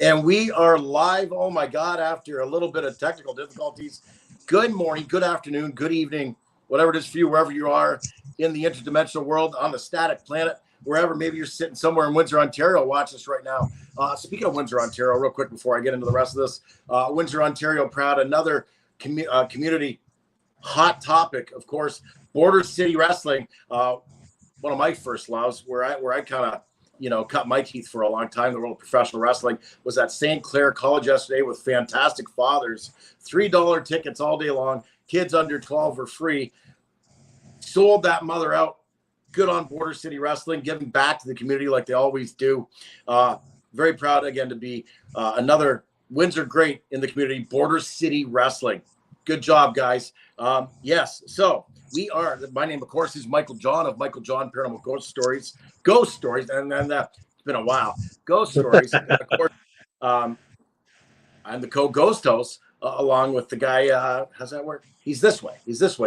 And we are live, oh my God, after a little bit of technical difficulties. Good morning, good afternoon, good evening, whatever it is for you, wherever you are in the interdimensional world, on the static planet, wherever. Maybe you're sitting somewhere in Windsor, Ontario, watch this right now. Speaking of Windsor, Ontario, real quick before I get into the rest of this, Windsor, Ontario, proud, another community hot topic, of course, Border City Wrestling, one of my first loves, where I kind of, cut my teeth for a long time. The world of professional wrestling was at St. Clair College yesterday with fantastic fathers. $3 tickets all day long. Kids under 12 were free. Sold that mother out. Good on Border City Wrestling, giving back to the community like they always do. Very proud, again, to be another Windsor great in the community, Border City Wrestling. Good job, guys. Yes, so we are, my name, of course, is Michael John of Michael John Paranormal Ghost Stories, and it's been a while. Ghost Stories. And of course, I'm the co-ghost host, along with the guy, how's that work? He's this way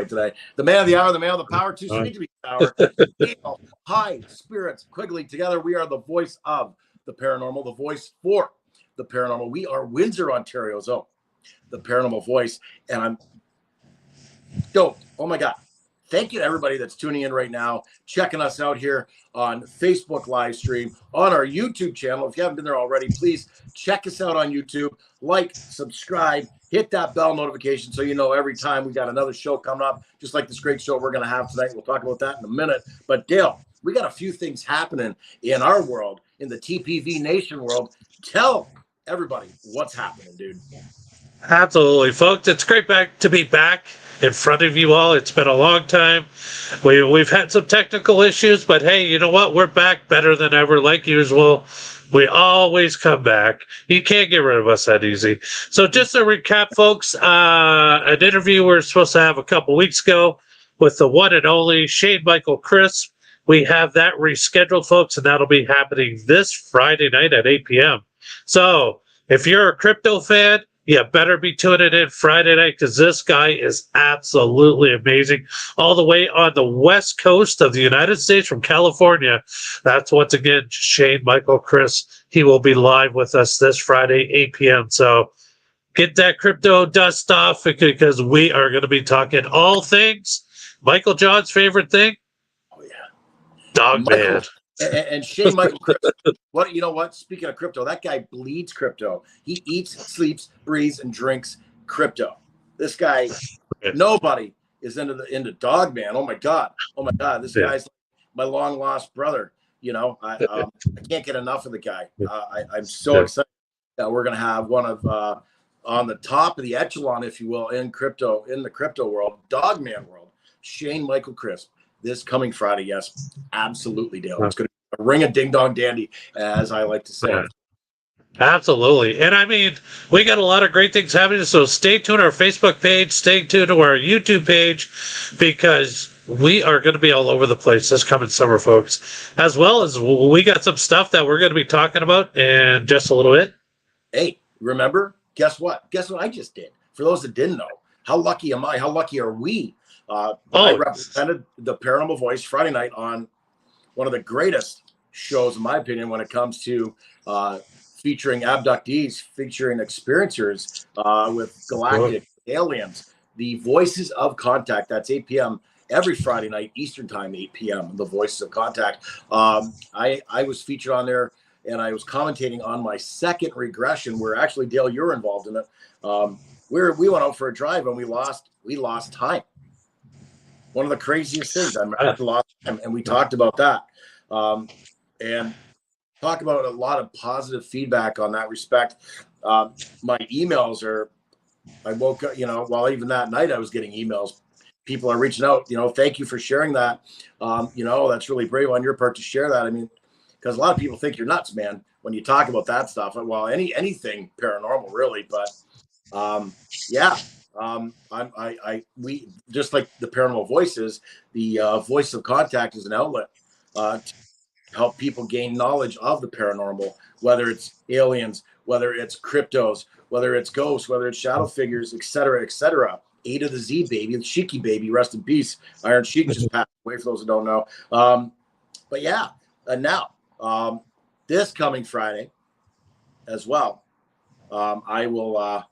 today. The man of the hour, the man of the power, too sweet to be power. High spirits, Quigley. Together, we are the voice of the paranormal, the voice for the paranormal. We are Windsor, Ontario's own, the paranormal voice. And I'm stoked. Oh my God. Thank you to everybody that's tuning in right now, checking us out here on Facebook live stream, on our YouTube channel. If you haven't been there already, please check us out on YouTube. Like, subscribe, hit that bell notification so you know every time we got another show coming up, just like this great show we're going to have tonight. We'll talk about that in a minute. But Dale, we got a few things happening in our world, in the TPV Nation world. Tell everybody what's happening, dude. Absolutely, folks. It's great to be back in front of you all. It's been a long time. We've had some technical issues, but hey, you know what? We're back better than ever, like usual. We always come back. You can't get rid of us that easy. So just to recap, folks, an interview we were supposed to have a couple weeks ago with the one and only Shane Michael Chris. We have that rescheduled, folks, and that'll be happening this Friday night at 8 p.m. So if you're a crypto fan, you better be tuning in Friday night, because this guy is absolutely amazing. All the way on the west coast of the United States from California. That's once again Shane Michael Chris. He will be live with us this Friday, 8 p.m. So get that crypto dust off, because we are going to be talking all things. Michael John's favorite thing? Oh, yeah. Dogman. And Shane Michael Chris, you know what? Speaking of crypto, that guy bleeds crypto. He eats, sleeps, breathes, and drinks crypto. This guy, nobody is into Dogman. Oh my God. This guy's my long lost brother. I can't get enough of the guy. I'm so excited that we're gonna have one of on the top of the echelon, if you will, in the crypto world, Dogman world, Shane Michael Chris. This coming Friday, yes, absolutely, Dale. It's going to ring a ding dong dandy, as I like to say. Yeah. Absolutely. And I mean, we got a lot of great things happening. So stay tuned to our Facebook page, stay tuned to our YouTube page, because we are going to be all over the place this coming summer, folks. As well as we got some stuff that we're going to be talking about in just a little bit. Hey, remember? Guess what? Guess what I just did? For those that didn't know, how lucky am I? How lucky are we? I represented the Paranormal Voice Friday night on one of the greatest shows, in my opinion, when it comes to featuring abductees, featuring experiencers with galactic aliens. The Voices of Contact. That's 8 p.m. every Friday night, Eastern Time, 8 p.m. The Voices of Contact. I was featured on there, and I was commentating on my second regression, where actually, Dale, you're involved in it. We went out for a drive, and we lost time. One of the craziest things. I lost time, and we talked about that, and talk about a lot of positive feedback on that respect. My emails are I woke up, well, even that night I was getting emails. People are reaching out, thank you for sharing that. That's really brave on your part to share that. I mean, because a lot of people think you're nuts, man, when you talk about that stuff. Well, anything paranormal, really. But yeah, we just like the paranormal voices, the voice of contact is an outlet to help people gain knowledge of the paranormal, whether it's aliens, whether it's cryptos, whether it's ghosts, whether it's shadow figures, et cetera, et cetera. A to the Z, baby, the Sheiky baby, rest in peace. Iron Sheik just passed away, for those who don't know. But yeah, and now this coming Friday as well, I will.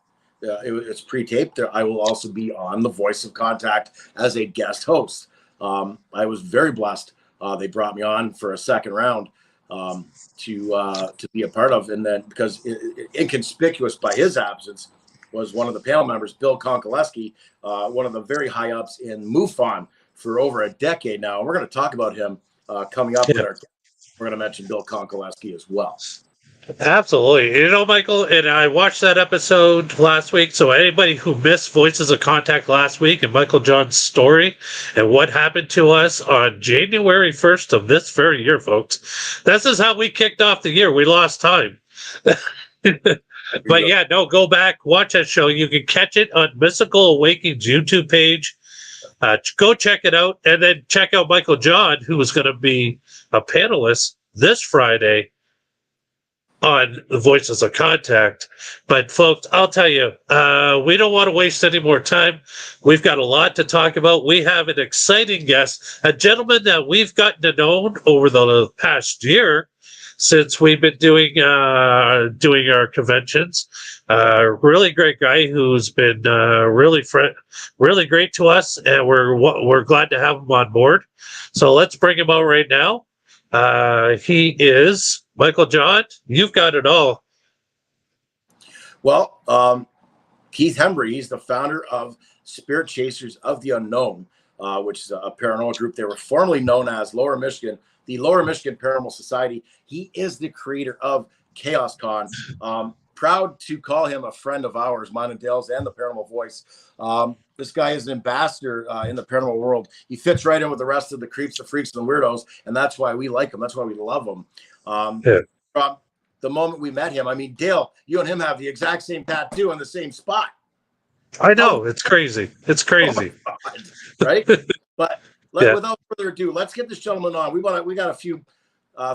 It's pre-taped. I will also be on the Voice of Contact as a guest host. I was very blessed. They brought me on for a second round to be a part of, and then because inconspicuous by his absence was one of the panel members, Bill Konkoleski, one of the very high ups in MUFON for over a decade now. We're going to talk about him coming up with our. We're going to mention Bill Konkoleski as well. Absolutely. Michael, and I watched that episode last week. So anybody who missed Voices of Contact last week and Michael John's story and what happened to us on January 1st of this very year, folks, this is how we kicked off the year. We lost time. But yeah, no, go back, watch that show. You can catch it on Mystical Awakenings YouTube page. Go check it out, and then check out Michael John, who is going to be a panelist this Friday on the Voices of Contact. But folks, I'll tell you, we don't want to waste any more time. We've got a lot to talk about. We have an exciting guest, a gentleman that we've gotten to know over the past year since we've been doing our conventions. Really great guy who's been really great to us, and we're glad to have him on board. So let's bring him out right now. He is Michael John. You've got it all. Well, Keith Hembree, he's the founder of Spirit Chasers of the Unknown, which is a paranormal group. They were formerly known as the Lower Michigan Paranormal Society. He is the creator of Chaos Con. Proud to call him a friend of ours, mine and Dale's, and the Paranormal Voice. This guy is an ambassador in the paranormal world. He fits right in with the rest of the creeps, the freaks, and the weirdos, and that's why we like him. That's why we love him. From the moment we met him, I mean, Dale, you and him have the exact same tattoo on the same spot. I know, it's crazy. It's crazy, God, right? But without further ado, let's get this gentleman on. We got a few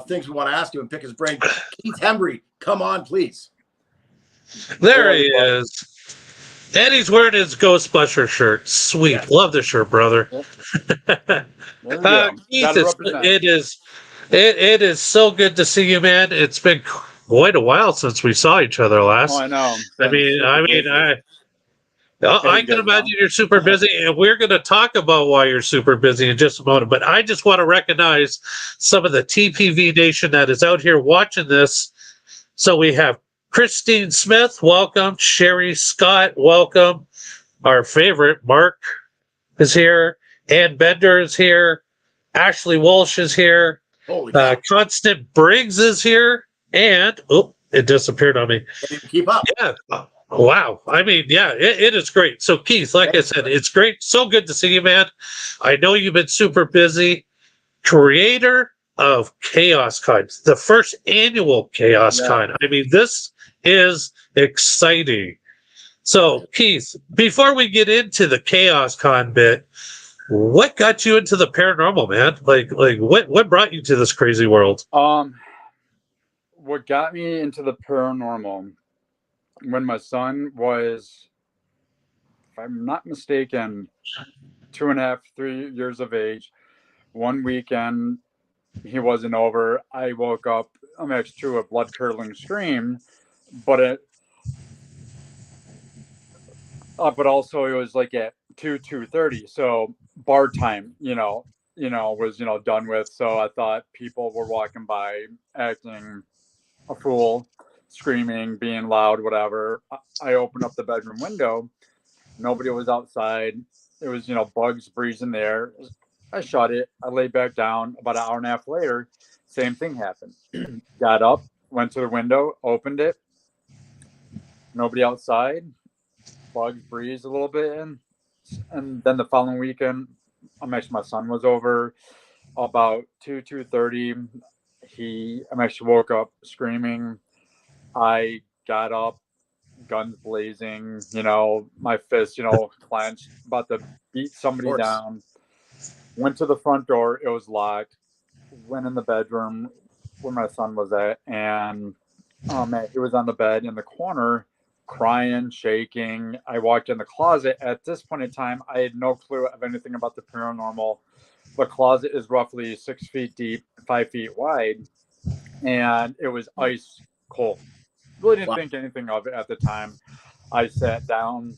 things we want to ask him and pick his brain. Keith Hembree, come on, please. There he is. And he's wearing his Ghostbuster shirt. Sweet. Yeah. Love the shirt, brother. Keith, it is so good to see you, man. It's been quite a while since we saw each other last. Oh, I know. I can imagine you're super busy, and we're going to talk about why you're super busy in just a moment. But I just want to recognize some of the TPV Nation that is out here watching this. So we have Christine Smith, welcome. Sherry Scott, welcome. Our favorite, Mark, is here. Ann Bender is here. Ashley Walsh is here. Constant Briggs is here. And, it disappeared on me. Keep up. Yeah. Wow. I mean, yeah, it is great. So, Keith, like I said, it's great. So good to see you, man. I know you've been super busy. Creator of Chaos Con, the first annual Chaos Con. I mean, this is exciting. So, Keith, before we get into the Chaos Con bit, what got you into the paranormal, man? Like what brought you to this crazy world? What got me into the paranormal, when my son was, if I'm not mistaken, 2.5, 3 years of age, one weekend, he wasn't over. I woke up, to a blood-curdling scream, but also it was like at 2:30, so bar time, was done with. So I thought people were walking by, acting a fool, screaming, being loud, whatever. I opened up the bedroom window. Nobody was outside. It was, bugs breezing there. I shut it. I laid back down. About an hour and a half later, same thing happened. Got up, went to the window, opened it. Nobody outside. bugs breeze a little bit in. And then the following weekend, actually my son was over about 2:30. I actually woke up screaming. I got up, guns blazing, my fist, clenched, about to beat somebody down. Went to the front door, it was locked. Went in the bedroom where my son was at, and oh man, he was on the bed in the corner, crying, shaking. I walked in the closet. At this point in time, I had no clue of anything about the paranormal. The closet is roughly 6 feet deep, 5 feet wide, and it was ice cold. Really didn't think anything of it at the time. I sat down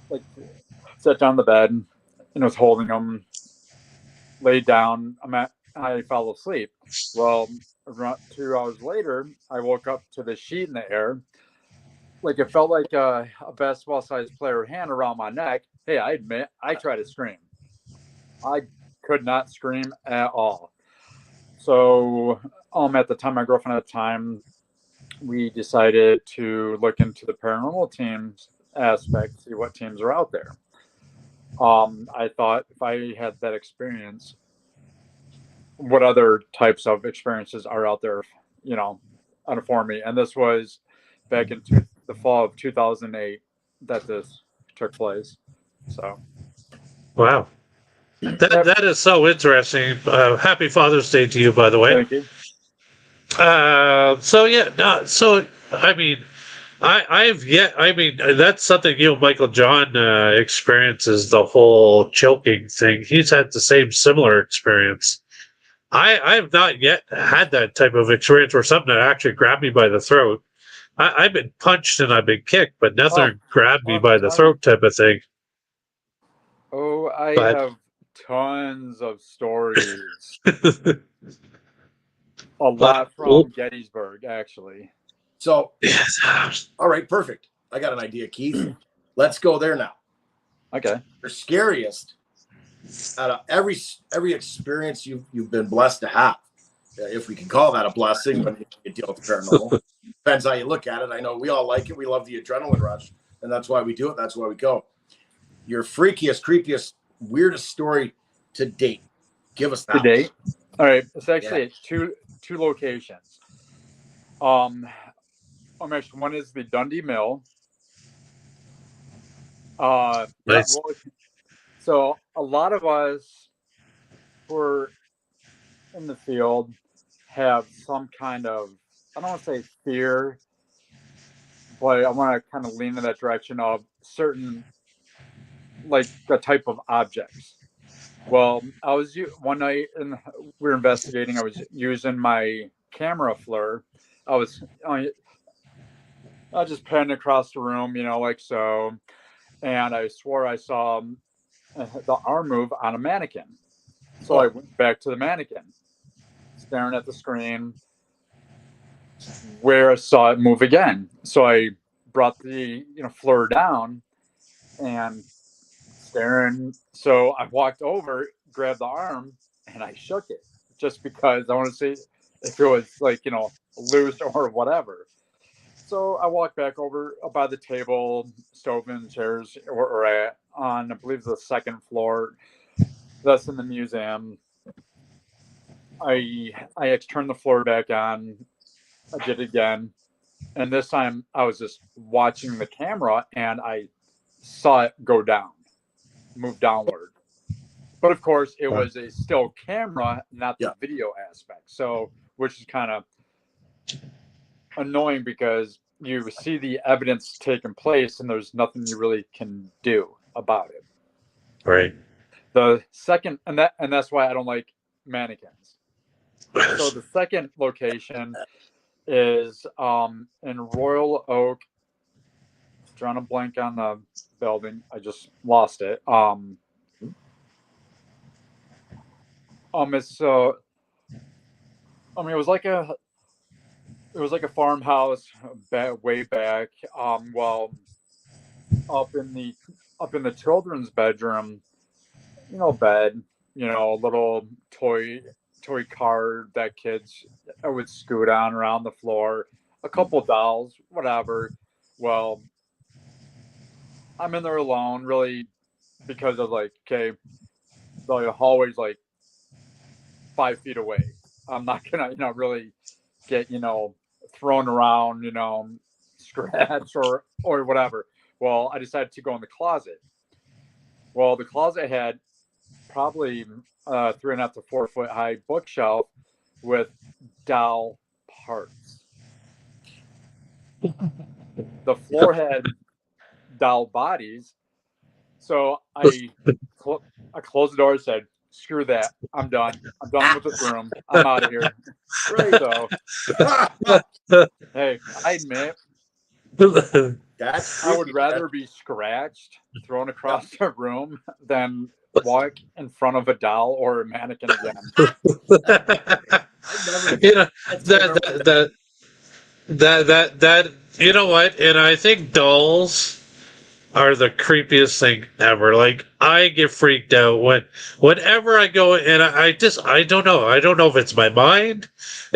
the bed and was holding him, laid down. I fell asleep. Well, around 2 hours later, I woke up to the sheet in the air. Like it felt like a basketball-sized player hand around my neck. Hey, I admit, I tried to scream. I could not scream at all. So, at the time, my girlfriend at the time, we decided to look into the paranormal teams aspect, see what teams are out there. I thought if I had that experience, what other types of experiences are out there, for me. And this was back in the fall of 2008 that this took place. So, wow, that is so interesting. Happy Father's Day to you, by the way. Thank you. So yeah, no, so I mean, that's something Michael John experiences, the whole choking thing. He's had the similar experience. I have not yet had that type of experience where something actually grabbed me by the throat. I've been punched and I've been kicked, but nothing grabbed me by the throat type of thing. Oh, I have tons of stories. A lot from Gettysburg, actually. So, all right, perfect. I got an idea, Keith. Let's go there now. Okay. Your scariest out of every experience you've been blessed to have, if we can call that a blessing when you deal with the paranormal. Depends how you look at it. I know we all like it. We love the adrenaline rush, and that's why we do it. That's why we go. Your freakiest, creepiest, weirdest story to date. Give us that. To date? All right. It's actually at two locations. Actually, one is the Dundee Mill. Nice. So a lot of us who are in the field have some kind of, I don't want to say fear, but I want to kind of lean in that direction of certain, like the type of objects. Well, one night and we were investigating. I was using my camera FLIR. I was just panning across the room, like so, and I swore I saw the arm move on a mannequin. So I went back to the mannequin, staring at the screen, where I saw it move again. So I brought the FLIR down and staring. So I walked over, grabbed the arm, and I shook it just because I want to see if it was loose or whatever. So I walked back over by the table, stove and chairs we're at on, I believe, the second floor. That's in the museum. I turned the FLIR back on. I did it again. And this time I was just watching the camera and I saw it go down, move downward. But of course, it was a still camera, not the video aspect. So, which is kind of annoying because you see the evidence taking place and there's nothing you really can do about it. Right. The second, and that's why I don't like mannequins. So the second location is in Royal Oak. Drawing a blank on the building. I just lost it. It's it was like a farmhouse way back. Well, up in the children's bedroom, bed, a little toy car that kids would scoot on around the floor, a couple dolls, whatever. Well, I'm in there alone, really, because of like, okay, the hallway's like 5 feet away. I'm not gonna, really get, thrown around, scratch or whatever. Well, I decided to go in the closet. Well, the closet had probably 3.5 to 4 foot high bookshelf with doll parts. The floor had doll bodies. So I closed the door and said, "Screw that! I'm done. I'm done with this room. I'm out of here." Right. So hey, I admit That's I would creepy. rather be scratched, thrown across the room, than walk in front of a doll or a mannequin again. I never. You know, That's that, that, that, you know what? And I think dolls are the creepiest thing ever. Like, I get freaked out whenever I go, and I don't know. I don't know if it's my mind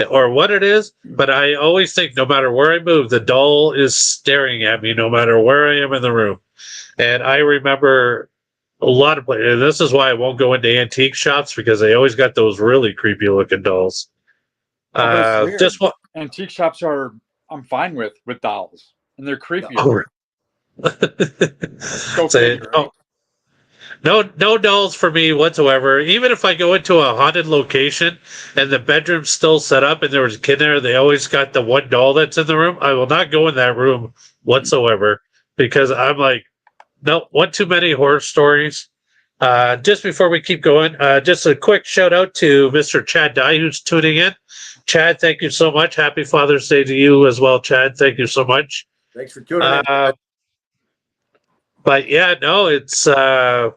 or what it is, but I always think no matter where I move, the doll is staring at me no matter where I am in the room. And I remember a lot of places, and this is why I won't go into antique shops, because they always got those really creepy looking dolls. Oh, but it's weird. Just what? Antique shops I'm fine with dolls, and they're creepier. Oh, Go figure, right? no dolls for me whatsoever. Even if I go into a haunted location and the bedroom's still set up and there was a kid there, they always got the one doll that's in the room. I will not go in that room whatsoever, because I'm like, no, one too many horror stories. Just before we keep going, just a quick shout out to Mr. Chad Dye, who's tuning in. Chad, thank you so much. Happy Father's Day to you as well, Chad. Thank you so much. Thanks for tuning in. But yeah, no, it's I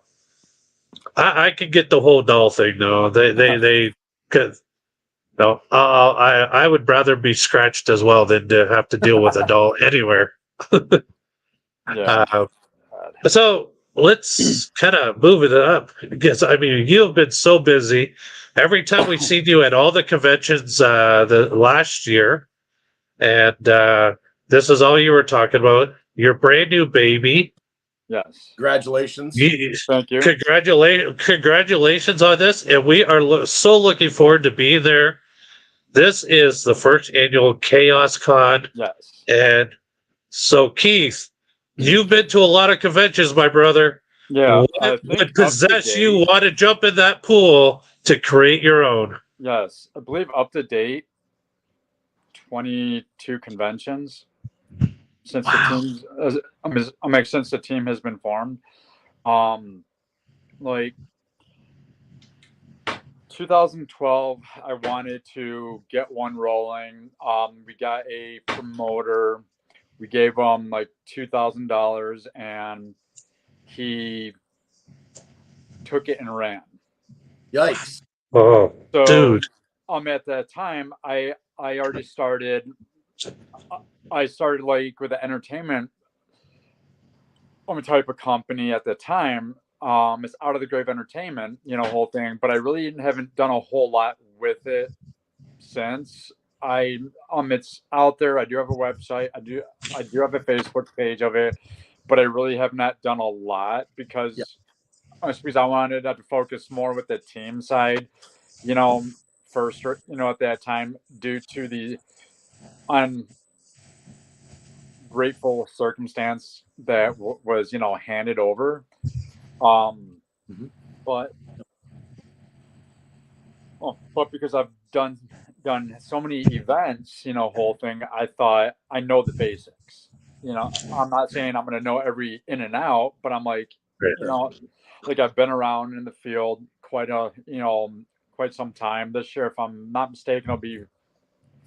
can get the whole doll thing. No, they could. No, I would rather be scratched as well than to have to deal with a doll anywhere. Yeah. So let's kind of move it up, because I mean, you have been so busy. Every time we've seen you at all the conventions the last year, and this is all you were talking about. Your brand new baby. Yes. Congratulations. Thank you. Congratulations on this, and we are so looking forward to being there. This is the first annual Chaos Con. Yes. And so, Keith, you've been to a lot of conventions, my brother. Yeah. What would possess you want to jump in that pool to create your own? Yes. I believe up to date, 22 conventions since the team, since the team has been formed. Like 2012, I wanted to get one rolling. We got a promoter. We gave him like $2,000, and he took it and ran. Yikes! Oh, So, dude. At that time, I already started. I started like with the entertainment type of company at the time. It's Out of the Grave Entertainment, whole thing. But I really haven't done a whole lot with it since. It's out there. I do have a website. I do have a Facebook page of it, but I really have not done a lot because I wanted to focus more with the team side, first, at that time, due to the ungrateful circumstance that was, handed over. But because I've done so many events, whole thing, I thought I know the basics. I'm not saying I'm going to know every in and out, but I'm like, like I've been around in the field quite some time. This year, if I'm not mistaken, it'll be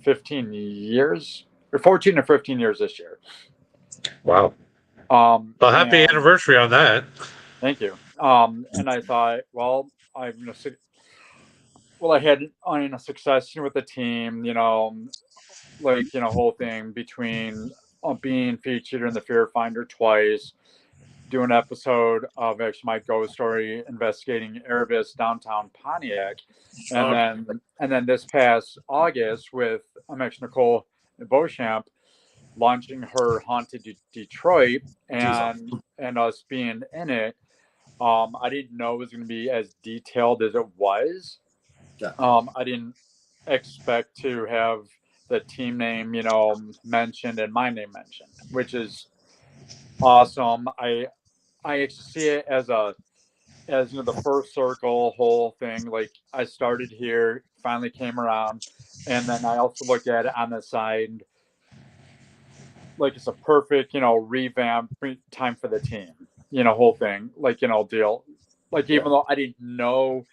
15 years or 14 or 15 years this year. Wow. Well, happy anniversary on that. Thank you. And I thought, well, I had a success with the team, whole thing between being featured in the Fear Finder twice, do an episode of actually my ghost story investigating Erebus downtown Pontiac, and then this past August with Nicole Beauchamp, launching her Haunted Detroit Jesus. and us being in it. I didn't know it was going to be as detailed as it was. Yeah. I didn't expect to have the team name, mentioned and my name mentioned, which is awesome. I actually see it as the first circle whole thing. Like I started here, finally came around, and then I also look at it on the side like it's a perfect, revamp time for the team, whole thing, like, deal. Like even though I didn't know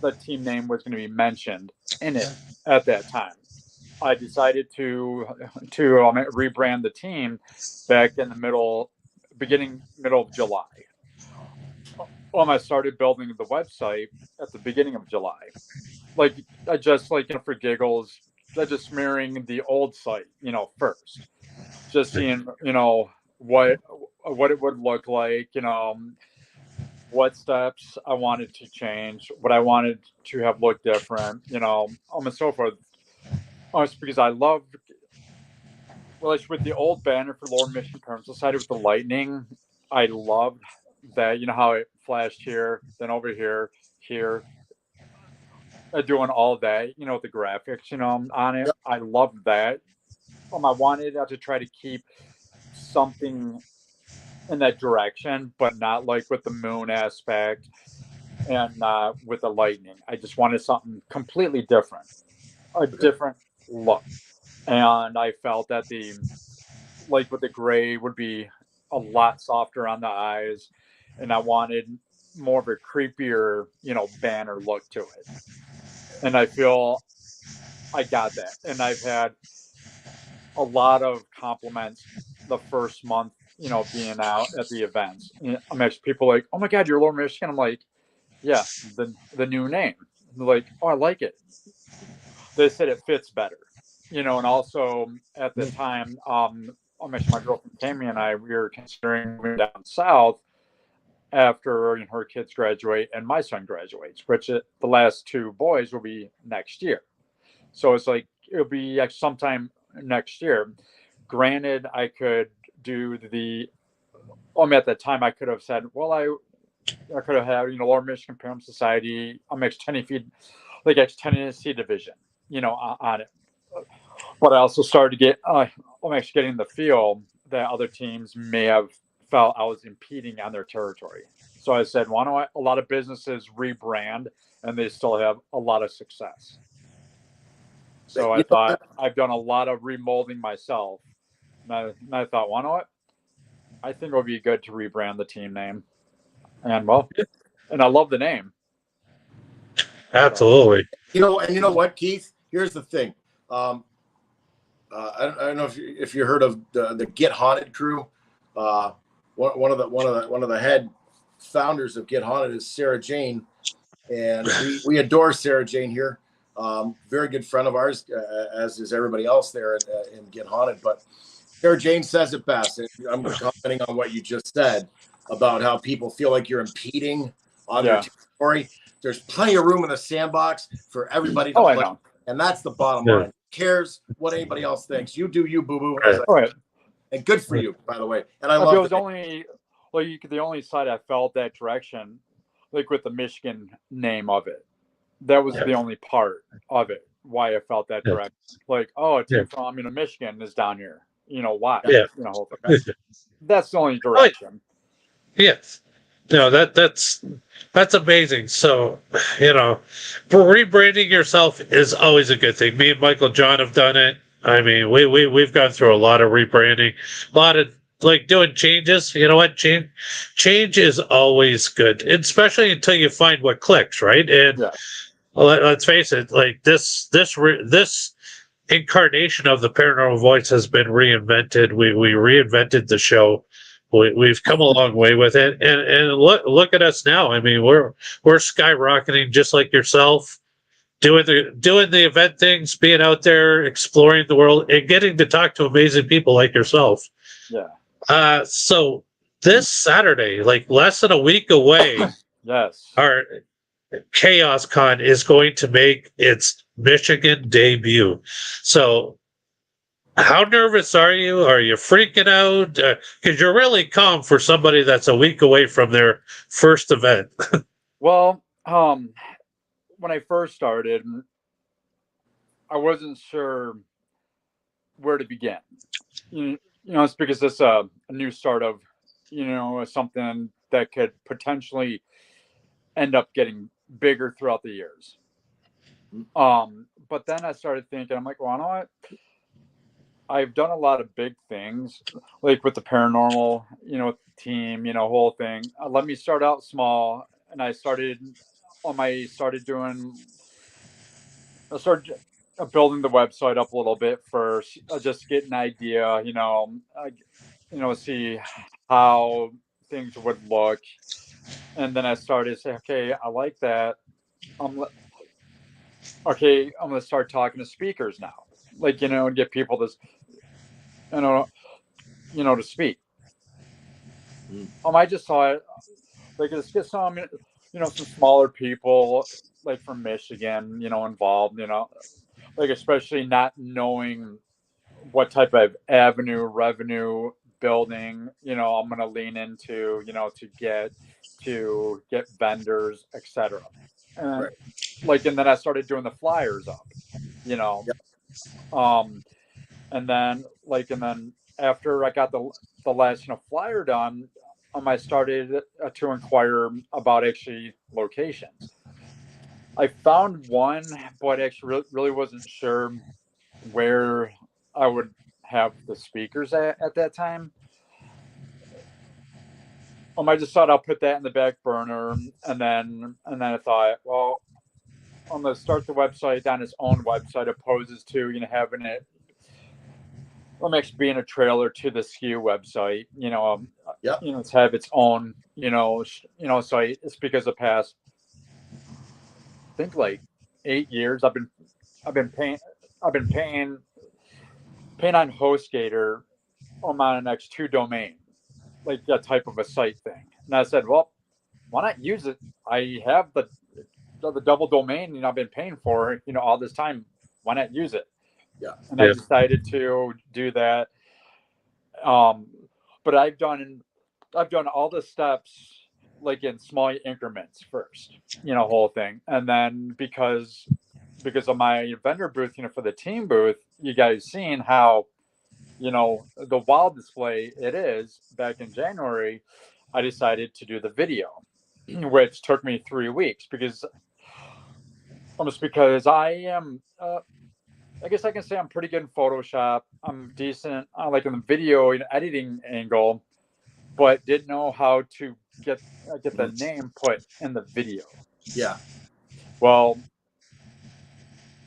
the team name was going to be mentioned in it at that time, I decided to rebrand the team back in the middle of July. I started building the website at the beginning of July. Like I just for giggles, I just smearing the old site, first, just seeing, what it would look like, what steps I wanted to change, what I wanted to have look different, and so forth. Just because I love, well, with the old banner for Lord Michigan Parent Society with the lightning, I loved that, how it flashed here, then over here, doing all that, with the graphics, on it. Yep. I loved that. I wanted to try to keep something in that direction, but not like with the moon aspect and with the lightning. I just wanted something completely different, a different look. And I felt that with the gray would be a lot softer on the eyes, and I wanted more of a creepier, banner look to it. And I feel I got that. And I've had a lot of compliments the first month, being out at the events. I'm actually people like, "Oh my God, you're Lower Michigan." I'm like, "Yeah, the new name." They're like, "Oh, I like it." They said it fits better, and also at the time, my girlfriend Tammy and I, we were considering moving down south after her kids graduate and my son graduates, which the last two boys will be next year. So it's like it'll be sometime next year. Granted, I could do at that time I could have said, well, I could have had, Lower Michigan Parent Society, X Tennessee division, on it. But I also started to get, I'm actually getting the feel that other teams may have felt I was impeding on their territory. So I said, why don't a lot of businesses rebrand and they still have a lot of success? So I thought I've done a lot of remolding myself. And I thought, why not? I think it would be good to rebrand the team name. And I love the name. Absolutely. And you know what, Keith? Here's the thing. I don't know if you heard of the Get Haunted crew. One of the head founders of Get Haunted is Sarah Jane, and we adore Sarah Jane here. Very good friend of ours, as is everybody else there in Get Haunted. But Sarah Jane says it best. And I'm commenting on what you just said about how people feel like you're impeding on their territory. There's plenty of room in the sandbox for everybody to play. I know. And that's the bottom line. Who cares what anybody else thinks? You do you, boo-boo. And good for you, by the way. And I love it. The only side I felt that direction, like with the Michigan name of it. That was the only part of it, why I felt that direction. Like, a team from Michigan is down here. Why? Yeah. That's the only direction. Yes. No, that's amazing. So, rebranding yourself is always a good thing. Me and Michael John have done it. I mean, we've gone through a lot of rebranding, a lot of doing changes. You know what? Change is always good, especially until you find what clicks, right? And let's face it, this incarnation of the Paranormal Voice has been reinvented. We reinvented the show. We've come a long way with it, and look at us now. I mean, we're skyrocketing just like yourself, doing the event things, being out there, exploring the world, and getting to talk to amazing people like yourself. Yeah. So this Saturday, less than a week away, our Chaos Con is going to make its Michigan debut. So How nervous are you? Are you freaking out? Because you're really calm for somebody that's a week away from their first event. Well, when I first started, I wasn't sure where to begin. It's because it's a new start of, something that could potentially end up getting bigger throughout the years. But then I started thinking, I'm like, well, you know what? I've done a lot of big things, like with the paranormal, with the team, whole thing. Let me start out small, and I started building the website up a little bit first, just to get an idea, see how things would look, and then I started to say, okay, I like that. Um, okay, I'm gonna start talking to speakers now, and get people to, you know, to speak. I just saw it like let's get some, some smaller people like from Michigan, involved, like especially not knowing what type of avenue revenue building, I'm going to lean into, to get vendors, etc. And Right. and then I started doing the flyers up, you know, Yep. um, and then after I got the last, flyer done, I started to inquire about actually locations. I found one, but actually really wasn't sure where I would have the speakers at that time. I just thought I'll put that in the back burner, and then I thought, well, I'm gonna start the website on its own website, opposed to having it. I'm actually being a trailer to the SKU website. Yep. It's have its own site. It's because the past, I think, like 8 years, I've been paying on HostGator on my next two domain, like that type of a site thing. And I said, well, why not use it? I have the double domain, I've been paying for, all this time. Why not use it? Yeah. And I Yeah. decided to do that. Um, but I've done all the steps like in small increments first, whole thing, and then because of my vendor booth, for the team booth, you guys seen how the wild display it is back in January. I decided to do the video, which took me 3 weeks because I am. I guess I can say I'm pretty good in Photoshop. I'm decent, like in the video and editing angle, but didn't know how to get the name put in the video. Yeah. Well,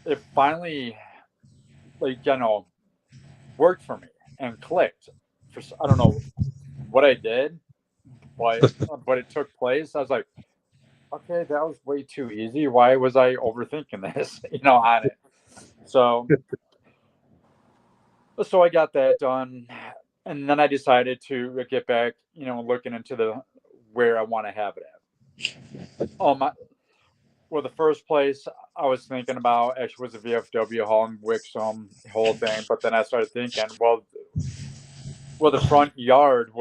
it finally, like worked for me and clicked. I don't know what I did, but it took place. I was like, okay, that was way too easy. Why was I overthinking this? On it. So I got that done, and then I decided to get back, looking into the where I want to have it at. Well, the first place I was thinking about actually was a VFW hall in Wixom, whole thing. But then I started thinking, well, the front yard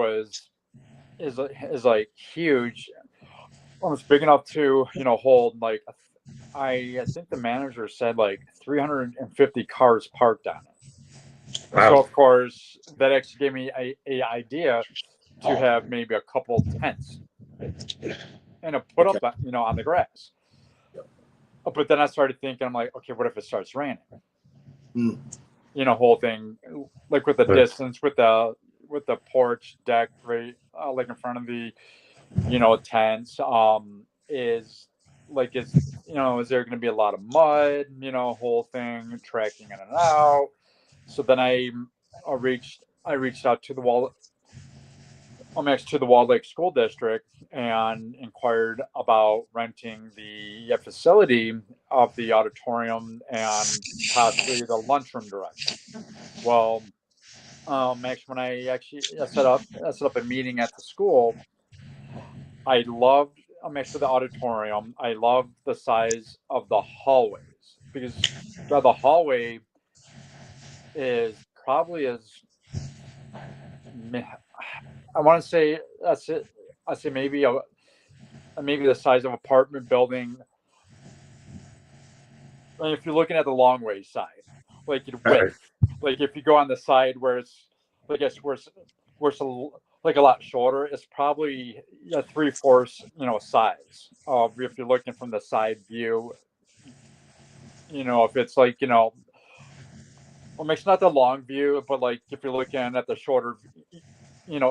is like huge, almost big enough to hold like I think the manager said like 350 cars parked on it. So Wow. of course that actually gave me a idea to have maybe a couple tents and put Okay. up on the grass. Yep. But then I started thinking, I'm like, okay, what if it starts raining? Mm. Whole thing, like with the Right. distance, with the porch deck right, like in front of the tents, is there going to be a lot of mud, whole thing, tracking in and out. So then I reached out to the Wall Lake School District and inquired about renting the facility of the auditorium and possibly the lunchroom direction. Well, actually, when I set up a meeting at the school, I loved actually the auditorium. I loved the size of the hallways because the hallway is probably is. I want to say that's it. I say maybe maybe the size of an apartment building. And if you're looking at the long way side, like in width, like if you go on the side where it's, I guess like a lot shorter, it's probably a 3/4, size. If you're looking from the side view, if it's like, well, it's not the long view, but like if you're looking at the shorter,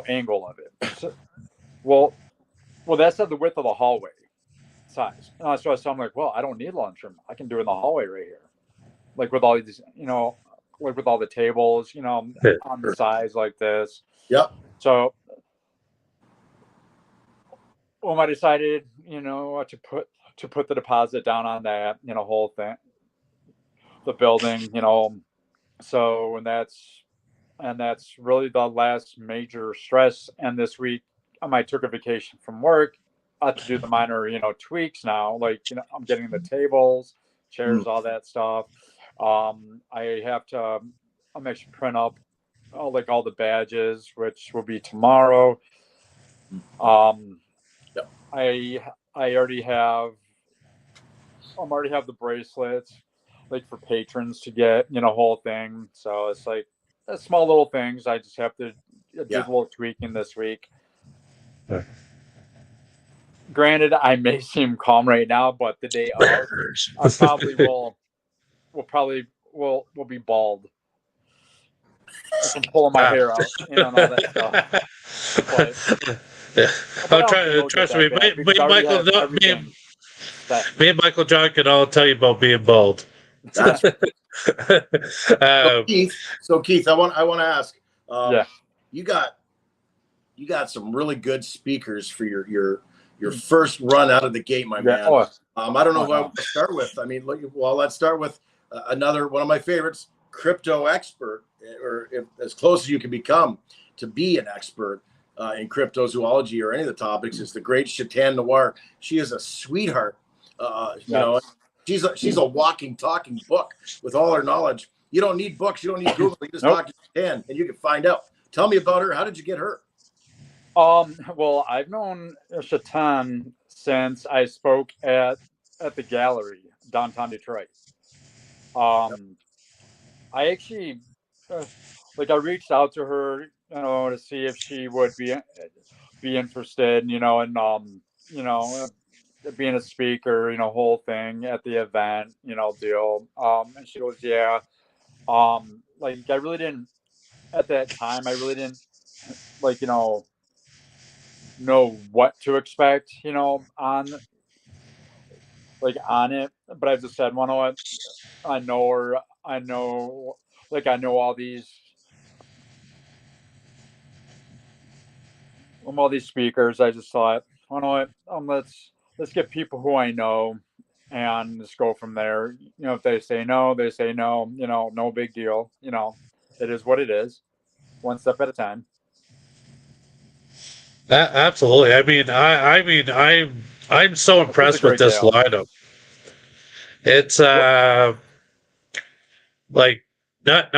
angle of it. So, well, that's at the width of the hallway size. And so I'm like, well, I don't need lunchroom. I can do it in the hallway right here, like with all these, like with all the tables, on the sides like this. Yep. So when I decided, to put the deposit down on that, whole thing, the building, so and that's really the last major stress. And this week I took a vacation from work to do the minor, tweaks now. Like, I'm getting the tables, chairs, all that stuff. I have to, I'm actually print up like all the badges, which will be tomorrow. Yep. I already have the bracelets, like for patrons to get, whole thing. So it's like small little things. I just have to do a little tweaking this week. Yeah. Granted, I may seem calm right now, but the day of, I probably will be bald. I'm pulling my hair out, and all that stuff. But, trust me, me and Michael John can all tell you about being bald. That's so Keith, I want to ask. You got some really good speakers for your first run out of the gate, my man. I don't know who I want to start with. I mean, let's start with another one of my favorites, crypto expert, or as close as you can become to be an expert in cryptozoology or any of the topics, is the great Chatan Noir. She is a sweetheart. She's a walking, talking book with all her knowledge. You don't need books. You don't need Google. You just talk to Chatan and you can find out. Tell me about her. How did you get her? Well, I've known Chatan since I spoke at the gallery downtown Detroit. I actually I reached out to her, to see if she would be interested, in being a speaker, whole thing at the event, deal. And she goes, yeah. I really didn't at that time. I really didn't know what to expect, on it. But I just said, well, I know her. I know all these. All these speakers. I just thought, let's get people who I know, and just go from there. If they say no, they say no. No big deal. It is what it is. One step at a time. Absolutely. I'm so impressed with this lineup. It's like not